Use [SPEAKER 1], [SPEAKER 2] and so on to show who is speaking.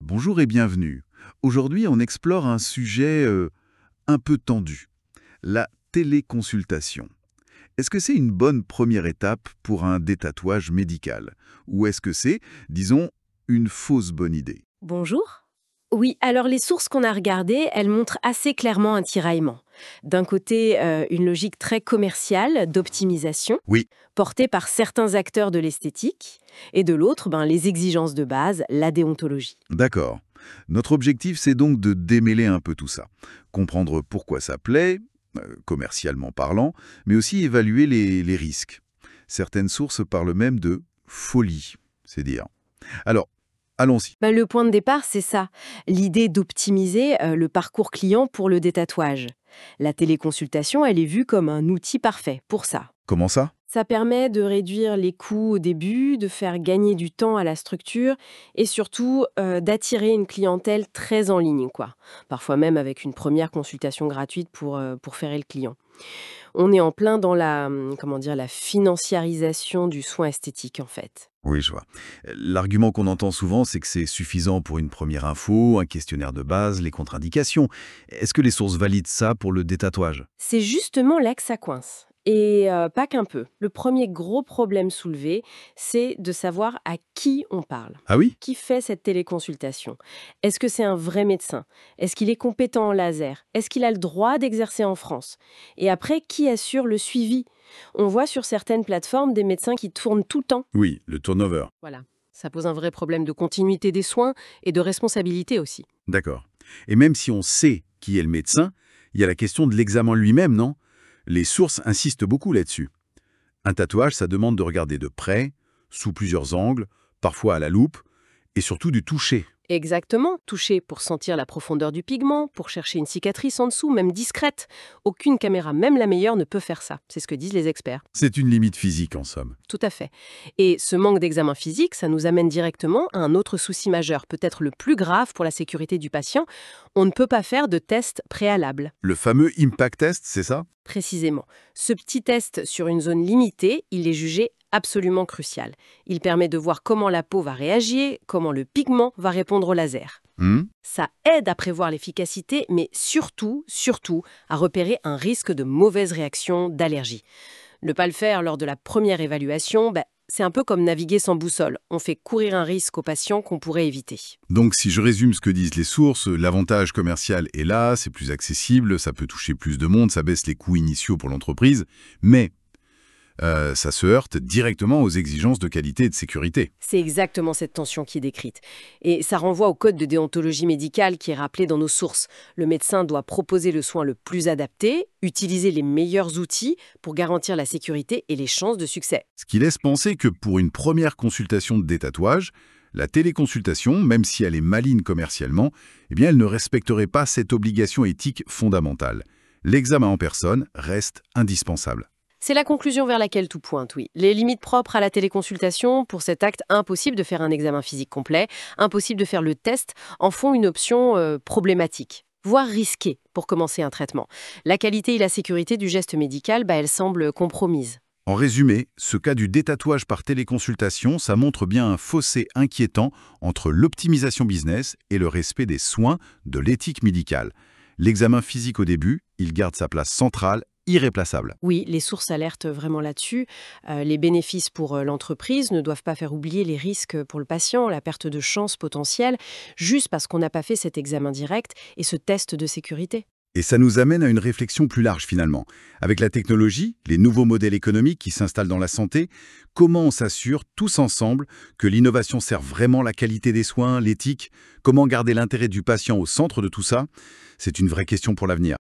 [SPEAKER 1] Bonjour et bienvenue. Aujourd'hui, on explore un sujet un peu tendu, la téléconsultation. Est-ce que c'est une bonne première étape pour un détatouage médical? Ou est-ce que c'est, disons, une fausse bonne idée?
[SPEAKER 2] Bonjour. Oui, alors les sources qu'on a regardées, elles montrent assez clairement un tiraillement. D'un côté, une logique très commerciale d'optimisation,
[SPEAKER 1] Oui,
[SPEAKER 2] portée par certains acteurs de l'esthétique, et de l'autre, les exigences de base, la déontologie.
[SPEAKER 1] d'accord. Notre objectif, c'est donc de démêler un peu tout ça. Comprendre pourquoi ça plaît, commercialement parlant, mais aussi évaluer les risques. Certaines sources parlent même de folie, c'est dire. Alors, allons-y.
[SPEAKER 2] Le point de départ, c'est ça, l'idée d'optimiser le parcours client pour le détatouage. La téléconsultation, elle est vue comme un outil parfait pour ça.
[SPEAKER 1] Comment ça?
[SPEAKER 2] Ça permet de réduire les coûts au début, de faire gagner du temps à la structure et surtout d'attirer une clientèle très en ligne, quoi. Parfois même avec une première consultation gratuite pour ferrer le client. On est en plein dans comment dire, la financiarisation du soin esthétique, en fait.
[SPEAKER 1] Oui, je vois. L'argument qu'on entend souvent, c'est que c'est suffisant pour une première info, un questionnaire de base, les contre-indications. Est-ce que les sources valident ça pour le détatouage?
[SPEAKER 2] C'est justement là que ça coince. Et pas qu'un peu. Le premier gros problème soulevé, c'est de savoir à qui on parle.
[SPEAKER 1] Ah oui?
[SPEAKER 2] Qui fait cette téléconsultation? Est-ce que c'est un vrai médecin? Est-ce qu'il est compétent en laser? Est-ce qu'il a le droit d'exercer en France? Et après, qui assure le suivi? On voit sur certaines plateformes des médecins qui tournent tout le temps.
[SPEAKER 1] Oui, le turnover.
[SPEAKER 2] Voilà. Ça pose un vrai problème de continuité des soins et de responsabilité aussi.
[SPEAKER 1] D'accord. Et même si on sait qui est le médecin, il y a la question de l'examen lui-même, non? Les sources insistent beaucoup là-dessus. Un tatouage, ça demande de regarder de près, sous plusieurs angles, parfois à la loupe, et surtout du toucher.
[SPEAKER 2] Exactement, toucher pour sentir la profondeur du pigment, pour chercher une cicatrice en dessous, même discrète. Aucune caméra, même la meilleure, ne peut faire ça. C'est ce que disent les experts.
[SPEAKER 1] C'est une limite physique en somme.
[SPEAKER 2] Tout à fait. Et ce manque d'examen physique, ça nous amène directement à un autre souci majeur, peut-être le plus grave pour la sécurité du patient. On ne peut pas faire de test préalable.
[SPEAKER 1] Le fameux impact test, c'est ça?
[SPEAKER 2] Précisément. Ce petit test sur une zone limitée, il est jugé absolument crucial. Il permet de voir comment la peau va réagir, comment le pigment va répondre au laser.
[SPEAKER 1] Hmm.
[SPEAKER 2] Ça aide à prévoir l'efficacité, mais surtout, à repérer un risque de mauvaise réaction, d'allergie. Ne pas le faire lors de la première évaluation, c'est un peu comme naviguer sans boussole. On fait courir un risque aux patients qu'on pourrait éviter.
[SPEAKER 1] Donc, si je résume ce que disent les sources, l'avantage commercial est là, c'est plus accessible, ça peut toucher plus de monde, ça baisse les coûts initiaux pour l'entreprise, mais ça se heurte directement aux exigences de qualité et de sécurité.
[SPEAKER 2] C'est exactement cette tension qui est décrite. Et ça renvoie au code de déontologie médicale qui est rappelé dans nos sources. Le médecin doit proposer le soin le plus adapté, utiliser les meilleurs outils pour garantir la sécurité et les chances de succès.
[SPEAKER 1] Ce qui laisse penser que pour une première consultation de détatouage, la téléconsultation, même si elle est maligne commercialement, eh bien elle ne respecterait pas cette obligation éthique fondamentale. L'examen en personne reste indispensable.
[SPEAKER 2] C'est la conclusion vers laquelle tout pointe, oui. Les limites propres à la téléconsultation, pour cet acte, impossible de faire un examen physique complet, impossible de faire le test, en font une option problématique, voire risquée pour commencer un traitement. La qualité et la sécurité du geste médical, elles semblent compromises.
[SPEAKER 1] En résumé, ce cas du détatouage par téléconsultation, ça montre bien un fossé inquiétant entre l'optimisation business et le respect des soins de l'éthique médicale. L'examen physique au début, il garde sa place centrale, irréplaçable.
[SPEAKER 2] Oui, les sources alertent vraiment là-dessus. Les bénéfices pour l'entreprise ne doivent pas faire oublier les risques pour le patient, la perte de chance potentielle, juste parce qu'on n'a pas fait cet examen direct et ce test de sécurité.
[SPEAKER 1] Et ça nous amène à une réflexion plus large finalement. Avec la technologie, les nouveaux modèles économiques qui s'installent dans la santé, comment on s'assure tous ensemble que l'innovation sert vraiment la qualité des soins, l'éthique? Comment garder l'intérêt du patient au centre de tout ça? C'est une vraie question pour l'avenir.